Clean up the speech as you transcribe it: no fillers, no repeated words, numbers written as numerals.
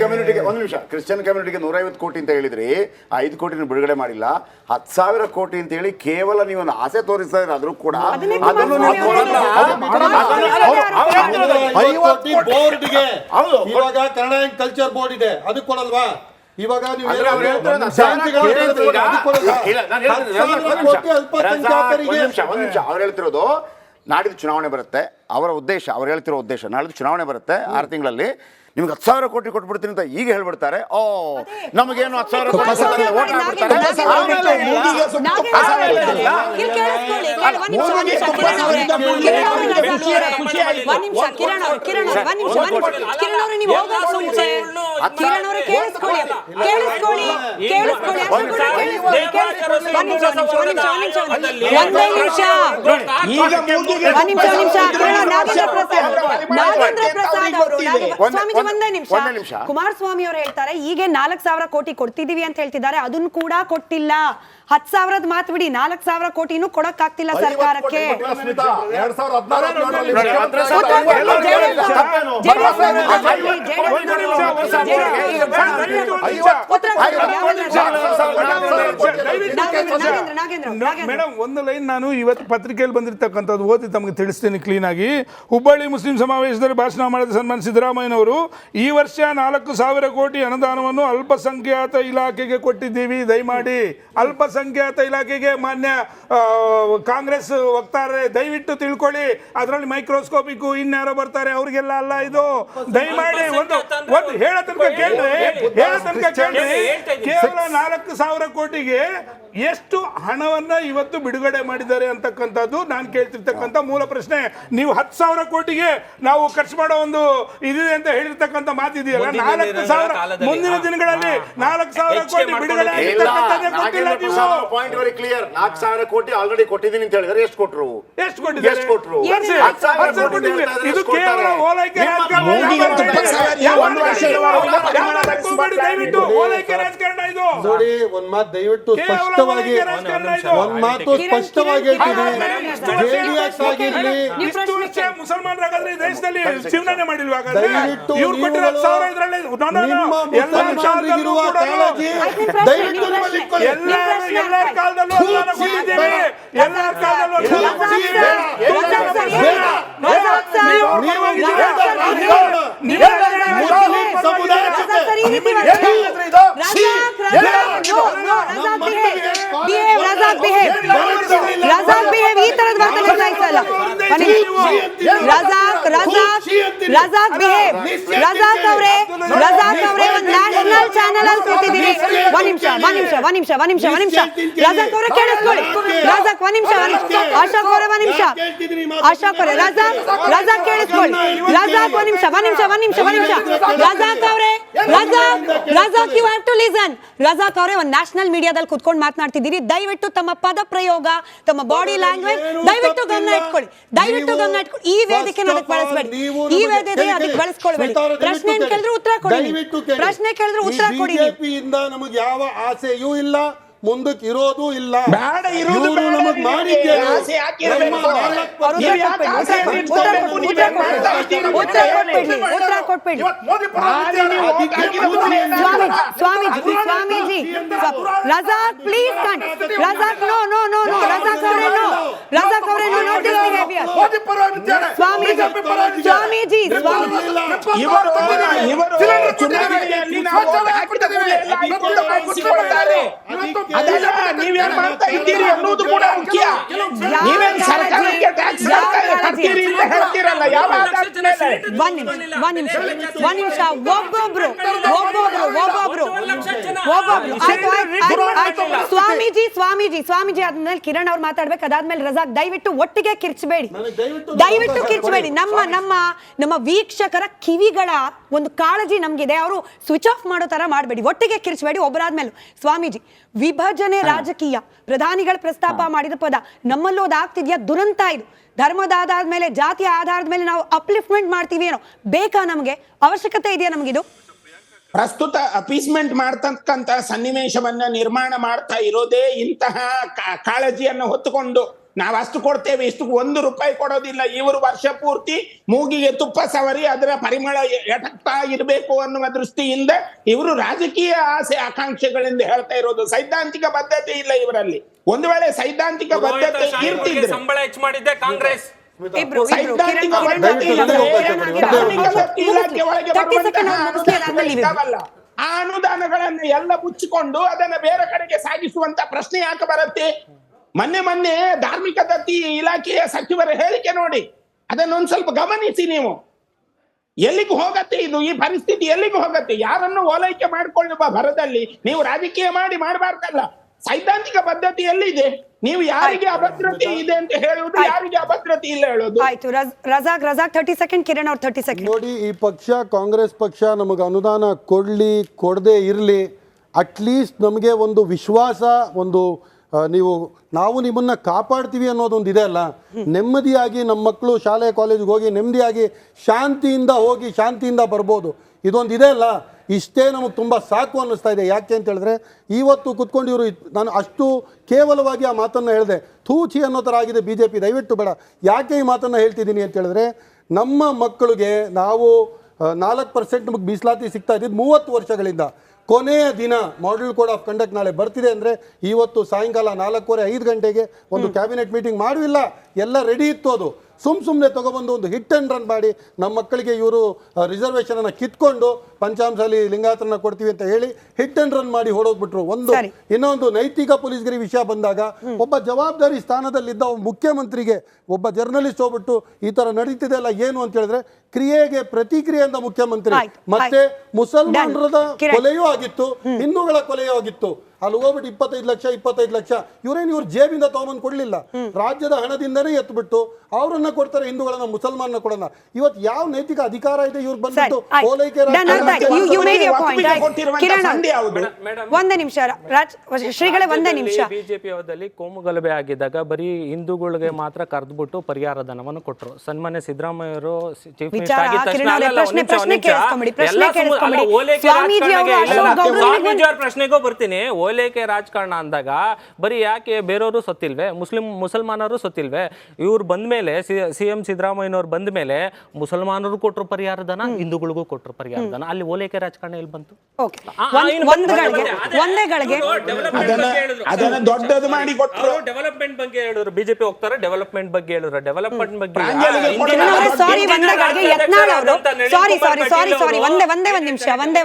ಕಮ್ಯುನಿಟಿಗೆ ಒಂದು ನಿಮಿಷ, ಕ್ರಿಶ್ಚಿಯನ್ ಕಮ್ಯುನಿಟಿಗೆ 150 ಕೋಟಿ ಅಂತ ಹೇಳಿದ್ರಿ, 5 ಕೋಟಿನ ಬಿಡುಗಡೆ ಮಾಡಿಲ್ಲ. 10,000 ಕೋಟಿ ಅಂತ ಹೇಳಿ ಕೇವಲ ನೀವು ಒಂದು ಆಸೆ ತೋರಿಸ್ತಾ ಇದ್ರೆ ಆದ್ರೂ ಕೂಡ ಅದನ್ನು ಬೋರ್ಡ್ಗೆ ಇವಾಗ ಕನ್ನಡ ಅಂಡ್ ಕಲ್ಚರ್ ಬೋರ್ಡ್ ಇದೆ, ಅದು ಕೊಡಲ್ವಾ? ಇವಾಗ ಅವ್ರು ಹೇಳ್ತಿರೋದು ನಾಡಿದ್ದು ಚುನಾವಣೆ ಬರುತ್ತೆ, ಅವರ ಉದ್ದೇಶ, ಅವ್ರು ಹೇಳ್ತಿರೋ ಉದ್ದೇಶ ನಾಡಿದ್ದು ಚುನಾವಣೆ ಬರುತ್ತೆ 6 ತಿಂಗಳಲ್ಲಿ, ನಿಮ್ಗೆ 10,000 ಕೋಟಿ ಕೊಟ್ಬಿಡ್ತೀನಿ ಅಂತ ಈಗ ಹೇಳ್ಬಿಡ್ತಾರೆ. ಓ ನಮಗೇನು 10,000 ಕೋಟಿ ಓಟ್ ಹಾಕ್ಬಿಡ್ತಾರೆ. ಕುಮಾರಸ್ವಾಮಿ ಅವರು ಹೇಳ್ತಾರೆ ಈಗ 4,000 ಕೋಟಿ ಕೊಡ್ತಿದೀವಿ ಅಂತ ಹೇಳ್ತಿದ್ದಾರೆ, ಅದನ್ನ ಕೂಡ ಕೊಟ್ಟಿಲ್ಲ. 10,000 ಮಾತು ಬಿಡಿ, 4,000 ಕೋಟಿನೂ ಕೊಡಕ್ ಆಗ್ತಿಲ್ಲ ಸರ್ಕಾರಕ್ಕೆ. ಮೇಡಮ್ ಒಂದು ಲೈನ್ ನಾನು ಇವತ್ತು ಪತ್ರಿಕೆಯಲ್ಲಿ ಬಂದಿರತಕ್ಕಂಥದ್ದು ಓದಿ ತಮಗೆ ತಿಳಿಸ್ತೀನಿ ಕ್ಲೀನ್ ಆಗಿ. ಹುಬ್ಬಳ್ಳಿ ಮುಸ್ಲಿಂ ಸಮಾವೇಶದಲ್ಲಿ ಭಾಷಣ ಮಾಡಿದ ಸನ್ಮಾನ ಸಿದ್ದರಾಮಯ್ಯನವರು ಈ ವರ್ಷ 4,000 ಕೋಟಿ ಅನುದಾನವನ್ನು ಅಲ್ಪಸಂಖ್ಯಾತ ಇಲಾಖೆಗೆ ಕೊಟ್ಟಿದ್ದೀವಿ, ದಯಮಾಡಿ ಅಲ್ಪಸಂಖ್ಯಾತ ಇಲಾಖೆಗೆ ಮಾನ್ಯ ಕಾಂಗ್ರೆಸ್ ವಕ್ತಾರರೇ ದಯವಿಟ್ಟು ತಿಳ್ಕೊಳ್ಳಿ, ಅದರಲ್ಲಿ ಮೈಕ್ರೋಸ್ಕೋಪಿಕ್ ಇನ್ಯಾರೋ ಬರ್ತಾರೆ ಅವ್ರಿಗೆಲ್ಲ ಅಲ್ಲ ಇದು, ದಯಮಾಡಿ ಒಂದು ಹೇಳೋ ತನಕ ಕೇಳ್ರಿ, ಕೇವಲ 4,000 ಕೋಟಿಗೆ ಎಷ್ಟು ಹಣವನ್ನ ಇವತ್ತು ಬಿಡುಗಡೆ ಮಾಡಿದ್ದಾರೆ ಅಂತಕ್ಕಂಥದ್ದು ನಾನು ಕೇಳ್ತಿರ್ತಕ್ಕಂಥ ಮೂಲ ಪ್ರಶ್ನೆ. ನೀವು 10,000 ಕೋಟಿಗೆ ನಾವು ಖರ್ಚು ಮಾಡೋ ಒಂದು ಇದಿದೆ ಅಂತ ಹೇಳಿರ್ತಕ್ಕಂಥ ಮಾತಿದೆಯಲ್ಲ, 4,000 ಮುಂದಿನ ದಿನಗಳಲ್ಲಿ 4,000 ಕೋಟಿ ಬಿಡುಗಡೆ ಪಾಯಿಂಟ್ ವೆರಿ ಕ್ಲಿಯರ್. 4,000 ಕೋಟಿ ಆಲ್ರೆಡಿ ಕೊಟ್ಟಿದ್ದೀನಿ ಅಂತ ಹೇಳಿದ್ರೆ ಎಷ್ಟು ಕೊಟ್ರು? ಇದು ಕೇವಲ ಓಲೈಕೆ ರಾಜಕಾರಣ ಇದು. ನೋಡಿ ಒಂದ್ ಮಾತು ದಯವಿಟ್ಟು ಸ್ಪಷ್ಟವಾಗಿ ಜೆಡಿಎಸ್ ಆಗಿರ್ಲಿ, ಮುಸಲ್ಮಾನರಾಗಾದ್ರೆ ದೇಶದಲ್ಲಿ ಜೀವನ ಮಾಡಿಲ್ವಾ? ದಯವಿಟ್ಟು ಎಲ್ಲರ ಕಾಲದಲ್ಲೂ ನ್ಯಾಷನಲ್ ಚಾನೆಲ್ ಅಲ್ಲಿ ಕೂತಿದ್ದೀರಿ. ಒಂದ್ ನಿಮಿಷ ರಜಾಕ್ ಅವರೇ ಕೇಳಿಸ್ಕೊಳ್ಳಿ. ರಜಾಕ್ ಒಂದ್ ನಿಮಿಷ, ಅಶೋಕ್ ಅವರೇ ಒಂದ್ ನಿಮಿಷ, ಅಶೋಕ್ ಅವರೇ ರಜಾಕ್ ಕೇಳಿಸ್ಕೊಳ್ಳಿ. ರಜಾಕ್ ಒಂದ್ ನಿಮಿಷ, ರಜಾಕ್ ಅವರೇ, Razak you have to listen. Razak ಅವರೇ ಒಂದು ನ್ಯಾಷನಲ್ ಮೀಡಿಯಾದಲ್ಲಿ ಕುತ್ಕೊಂಡು ಮಾತನಾಡ್ತಿದ್ದೀರಿ, ದಯವಿಟ್ಟು ತಮ್ಮ ಪದ ಪ್ರಯೋಗ, ತಮ್ಮ ಬಾಡಿ ಲ್ಯಾಂಗ್ವೇಜ್ ದಯವಿಟ್ಟು ಗಮನ ಇಟ್ಕೊಳ್ಳಿ. ಈ ವೇದಿಕೆ ಅದಕ್ಕೆ ಬಳಸಬೇಡಿ, ಈ ವೇದಿಕೆ ಅದಕ್ಕೆ ಬಳಸ್ಕೊಳ್ಬೇಡಿ. ಪ್ರಶ್ನೆ ಕೇಳಿದ್ರೆ ಉತ್ತರ ಕೊಡಿ, ಪ್ರಶ್ನೆ ಕೇಳಿದ್ರೆ ಉತ್ತರ ಕೊಡಿ. ಬಿಜೆಪಿಯಿಂದ ನಮಗೆ ಯಾವ ಆಸೆಯೂ ಇಲ್ಲ, ಮುಂದಕ್ಕೆ ಇರೋದು ಇಲ್ಲ. ನಮಗ್ ಸ್ವಾಮೀಜಿ ರಜಾಕ್ ಪ್ಲೀಸ್ ಕನ್ ರಜಾಕ್ ನೋ ರಜಾಕ್ ಅವರೇ no not this behaviour. Swamiji ನೀವೇನ್ ಮಾಡ್ತಾ ಇದ್ದೀರಿ ಅನ್ನೋದು ಕೂಡ ಮುಖ್ಯ. ನೀವೇನ್ ಸರ್ಕಾರಕ್ಕೆ ಟ್ಯಾಕ್ಸ್ ಕಟ್ತೀರಿ ಅಂತ ಹೇಳ್ತೀರಲ್ಲ, ಯಾವ ಒಂದ್ ನಿಮಿಷ ಒಬ್ಬೊಬ್ರು ಸ್ವಾಮೀಜಿ ಆದ್ಮೇಲೆ ಕಿರಣ್ ಅವ್ರು ಮಾತಾಡ್ಬೇಕು, ಅದಾದ್ಮೇಲೆ ರಜಾಕ್. ದಯವಿಟ್ಟು ಒಟ್ಟಿಗೆ ಕಿರ್ಚಬೇಡಿ. ನಮ್ಮ ವೀಕ್ಷಕರ ಕಿವಿಗಳ ಒಂದು ಕಾಳಜಿ ನಮ್ಗಿದೆ, ಅವರು ಸ್ವಿಚ್ ಆಫ್ ಮಾಡೋ ತರ ಮಾಡಬೇಡಿ, ಒಟ್ಟಿಗೆ ಕಿರ್ಚಬೇಡಿ ಒಬ್ಬರಾದ್ಮೇಲೆ. ಸ್ವಾಮೀಜಿ, ವಿಭಜನೆ ರಾಜಕೀಯ ಪ್ರಧಾನಿಗಳ ಪ್ರಸ್ತಾಪ ಮಾಡಿದ ಪದ, ನಮ್ಮಲ್ಲೂ ಅದಾಗ್ತಿದ್ಯಾ? ದುರಂತ ಇದು. ಧರ್ಮದ ಆಧಾರದ ಮೇಲೆ, ಜಾತಿಯ ಆಧಾರದ ಮೇಲೆ ನಾವು ಅಪ್ಲಿಫ್ಟ್ಮೆಂಟ್ ಮಾಡ್ತೀವಿ ಏನೋ, ಬೇಕಾ ನಮಗೆ? ಅವಶ್ಯಕತೆ ಇದೆಯಾ ನಮಗಿದು? ಪ್ರಸ್ತುತ ಅಪೀಸ್ಮೆಂಟ್ ಮಾಡ್ತಕ್ಕಂತ ಸನ್ನಿವೇಶವನ್ನ ನಿರ್ಮಾಣ ಮಾಡ್ತಾ ಇರೋದೇ ಇಂತಹ ಕಾಳಜಿಯನ್ನು ಹೊತ್ತುಕೊಂಡು ನಾವು ಅಷ್ಟು ಕೊಡ್ತೇವೆ, ಇಷ್ಟು 1 ರೂಪಾಯಿ ಕೊಡೋದಿಲ್ಲ. ಇವರು ವರ್ಷ ಪೂರ್ತಿ ಮೂಗಿಗೆ ತುಪ್ಪ ಸವರಿ ಅದರ ಪರಿಮಳ ಎಟಕ್ತಾ ಇರಬೇಕು ಅನ್ನುವ ದೃಷ್ಟಿಯಿಂದ ಇವರು ರಾಜಕೀಯ ಆಸೆ ಆಕಾಂಕ್ಷೆಗಳಿಂದ ಹೇಳ್ತಾ ಇರೋದು. ಸೈದ್ಧಾಂತಿಕ ಬದ್ಧತೆ ಇಲ್ಲ ಇವರಲ್ಲಿ. ಒಂದು ವೇಳೆ ಸೈದ್ಧಾಂತಿಕ ಬದ್ಧತೆ ಇರ್ತಿದ್ರೆ, ಸಂಬಳ ಹೆಚ್ಚು ಮಾಡಿದ್ದೆ ಕಾಂಗ್ರೆಸ್. ಸೈದ್ಧಾಂತಿಕ ಬದ್ಧತೆ ಇಲಾಖೆ ಒಳಗೆ ಇದಾವಲ್ಲ, ಆ ಅನುದಾನಗಳನ್ನು ಎಲ್ಲ ಮುಚ್ಚಿಕೊಂಡು ಅದನ್ನ ಬೇರೆ ಕಡೆಗೆ ಸಾಗಿಸುವಂತ ಪ್ರಶ್ನೆ ಯಾಕೆ ಬರುತ್ತೆ? ಮೊನ್ನೆ ಧಾರ್ಮಿಕ ದತ್ತಿ ಇಲಾಖೆಯ ಸಚಿವರ ಹೇಳಿಕೆ ನೋಡಿ, ಅದನ್ನೊಂದ್ ಸ್ವಲ್ಪ ಗಮನಿಸಿ ನೀವು. ಎಲ್ಲಿಗೂ ಹೋಗತ್ತೆ ಇದು? ಈ ಪರಿಸ್ಥಿತಿ ಎಲ್ಲಿಗೂ ಹೋಗತ್ತೆ? ಯಾರನ್ನು ಓಲೈಕೆ ಮಾಡಿಕೊಳ್ಳುವ ಭರದಲ್ಲಿ ನೀವು ರಾಜಕೀಯ ಮಾಡಬಾರ್ದಲ್ಲ. ಸೈದ್ಧಾಂತಿಕ ಪದ್ಧತಿ ಎಲ್ಲಿದೆ? ನೀವು ಯಾರಿಗೆ ಅಭದ್ರತೆ ಇದೆ ಅಂತ ಹೇಳುವುದು, ಯಾರಿಗೆ ಅಭದ್ರತೆ ಇಲ್ಲ ಹೇಳೋದು. ಆಯ್ತು. ರಜಾಕ್ 30 ಸೆಕೆಂಡ್, ಕಿರಣ್ ಅವ್ರು 30 ಸೆಕೆಂಡ್. ನೋಡಿ, ಈ ಪಕ್ಷ ಕಾಂಗ್ರೆಸ್ ಪಕ್ಷ ನಮಗೆ ಅನುದಾನ ಕೊಡ್ಲಿ ಕೊಡದೇ ಇರಲಿ, ಅಟ್ಲೀಸ್ಟ್ ನಮಗೆ ಒಂದು ವಿಶ್ವಾಸ, ಒಂದು ನಾವು ನಿಮ್ಮನ್ನ ಕಾಪಾಡ್ತೀವಿ ಅನ್ನೋದೊಂದು ಇದೆ ಅಲ್ಲ. ನೆಮ್ಮದಿಯಾಗಿ ನಮ್ಮ ಮಕ್ಕಳು ಶಾಲೆ ಕಾಲೇಜಿಗೆ ಹೋಗಿ ನೆಮ್ಮದಿಯಾಗಿ ಶಾಂತಿಯಿಂದ ಹೋಗಿ ಶಾಂತಿಯಿಂದ ಬರ್ಬೋದು, ಇದೊಂದು ಇದೆ ಅಲ್ಲ. ಇಷ್ಟೇ ನಮಗೆ ತುಂಬ ಸಾಕು ಅನ್ನಿಸ್ತಾ ಇದೆ. ಯಾಕೆ ಅಂತ ಹೇಳಿದ್ರೆ ಇವತ್ತು ಕುತ್ಕೊಂಡು ಇವರು, ನಾನು ಅಷ್ಟು ಕೇವಲವಾಗಿ ಆ ಮಾತನ್ನು ಹೇಳಿದೆ, ಥೂಚಿ ಅನ್ನೋ ಥರ ಆಗಿದೆ BJP. ದಯವಿಟ್ಟು ಬೇಡ. ಯಾಕೆ ಈ ಮಾತನ್ನು ಹೇಳ್ತಿದ್ದೀನಿ ಅಂತ ಹೇಳಿದ್ರೆ, ನಮ್ಮ ಮಕ್ಕಳಿಗೆ ನಾವು 4% ನಮಗೆ ಮೀಸಲಾತಿ ಸಿಗ್ತಾ ಇದ್ದಿದ್ದು 30 ವರ್ಷಗಳಿಂದ. ಕೊನೆಯ ದಿನ ಮಾಡೆಲ್ ಕೋಡ್ ಆಫ್ ಕಂಡಕ್ಟ್ ನಾಳೆ ಬರ್ತಿದೆ ಅಂದರೆ ಇವತ್ತು ಸಾಯಂಕಾಲ 4:15 5 ಗಂಟೆಗೆ ಒಂದು ಕ್ಯಾಬಿನೆಟ್ ಮೀಟಿಂಗ್ ಮಾಡಿಲ್ಲ, ಎಲ್ಲ ರೆಡಿ ಇತ್ತು. ಅದು ಸುಮ್ಮನೆ ತಗೊಬಂದು ಒಂದು ಹಿಟ್ ಆ್ಯಂಡ್ ರನ್ ಮಾಡಿ ನಮ್ಮ ಮಕ್ಕಳಿಗೆ ಇವರು ರಿಸರ್ವೇಷನನ್ನು ಕಿತ್ಕೊಂಡು ಪಂಚಾಂಶದಲ್ಲಿ ಲಿಂಗಾಯತರನ್ನ ಕೊಡ್ತೀವಿ ಅಂತ ಹೇಳಿ ಹಿಟ್ ಆ್ಯಂಡ್ ರನ್ ಮಾಡಿ ಹೊಡೋಗ್ಬಿಟ್ರು. ಇನ್ನೊಂದು ನೈತಿಕ ಪೊಲೀಸ್ಗಿರಿ ವಿಷಯ ಬಂದಾಗ ಒಬ್ಬ ಜವಾಬ್ದಾರಿ ಸ್ಥಾನದಲ್ಲಿದ್ದ ಮುಖ್ಯಮಂತ್ರಿಗೆ ಒಬ್ಬ ಜರ್ನಲಿಸ್ಟ್ ಹೋಗ್ಬಿಟ್ಟು ಈ ಥರ ನಡೀತಿದೆ ಅಲ್ಲ ಏನು ಅಂತ ಹೇಳಿದ್ರೆ, ಕ್ರಿಯೆಗೆ ಪ್ರತಿಕ್ರಿಯೆ ಅಂತ ಮುಖ್ಯಮಂತ್ರಿ. ಮತ್ತೆ ಮುಸಲ್ಮಾನರದ ಕೊಲೆಯೂ ಆಗಿತ್ತು, ಹಿಂದೂಗಳ ಕೊಲೆಯೂ ಆಗಿತ್ತು. ಅಲ್ಲಿ ಹೋಗ್ಬಿಟ್ಟು 25 ಲಕ್ಷ ಇವ್ರ ಜೇಬಿಂದ ತಗೊಂಬಂದು ಕೊಡ್ಲಿಲ್ಲ, ರಾಜ್ಯದ ಹಣದಿಂದನೇ ಎತ್ಬಿಟ್ಟು ಅವರನ್ನ ಕೊಡ್ತಾರೆ, ಹಿಂದೂಗಳನ್ನ ಮುಸಲ್ಮಾನ ಕೊಡೋಣ. ಇವತ್ತು ಯಾವ ನೈತಿಕ ಅಧಿಕಾರ ಇದೆ ಇವ್ರು ಬಂದ್ಬಿಟ್ಟು ಓಲೈಕೆ? ಒಂದೇ ನಿಮಿಷ ಶ್ರೀಗಳೇ, ಒಂದೇ ನಿಮಿಷ. ಬಿಜೆಪಿ ಅವಧಿ ಕೋಮು ಗಲಭೆ ಆಗಿದ್ದಾಗ ಬರೀ ಹಿಂದೂಗಳಿಗೆ ಮಾತ್ರ ಕರೆದ್ಬಿಟ್ಟು ಪರಿಹಾರ ಧನವನ್ನು ಕೊಟ್ಟರು. ಸನ್ಮಾನ್ಯ ಸಿದ್ದರಾಮಯ್ಯ ಅವರು ಚೀಫ್ ಮಿನಿಸ್ಟರ್ ಆಗಿದ ತಕ್ಷಣ ಪ್ರಶ್ನೆಗೂ ಬರ್ತೀನಿ. ಓಲೈಕೆ ರಾಜಕಾರಣ ಅಂದಾಗ ಬರೀ ಯಾಕೆ ಬೇರೆಯವರು ಸತ್ತಿಲ್ವೇ, ಮುಸಲ್ಮಾನರು ಸತ್ತಿಲ್ವೇ? ಇವ್ರು ಬಂದ್ಮೇಲೆ CM ಸಿದ್ದರಾಮಯ್ಯನವ್ರು ಬಂದ ಮೇಲೆ ಮುಸಲ್ಮಾನರು ಕೊಟ್ಟರು ಪರಿಹಾರ ಧನ, ಹಿಂದೂಗಳಿಗೂ ಕೊಟ್ಟರು ಪರಿಹಾರ ಧನ. ಅಲ್ಲಿ ಓಲೈಕೆ ರಾಜಕಾರಣ ಎಲ್ಲಿ ಬಂತು? ಅದನ್ನ ದೊಡ್ಡದು ಮಾಡಿ ಕೊಟ್ಟರು. ಡೆವಲಪ್ಮೆಂಟ್ ಬಗ್ಗೆ ಹೇಳಿದ್ರು, ಬಿಜೆಪಿ ಹೋಗ್ತಾರೆ ಡೆವಲಪ್ಮೆಂಟ್ ಬಗ್ಗೆ ಹೇಳಿದ್ರು, ಡೆವಲಪ್ಮೆಂಟ್ ಬಗ್ಗೆ ಸಾರಿ, ಒಂದೇ ಗಳಿಗೆ ಯತ್ನಾಳ್ ಅವರು, ಸಾರಿ ಒಂದೇ ಒಂದು ನಿಮಿಷ, ಒಂದೇ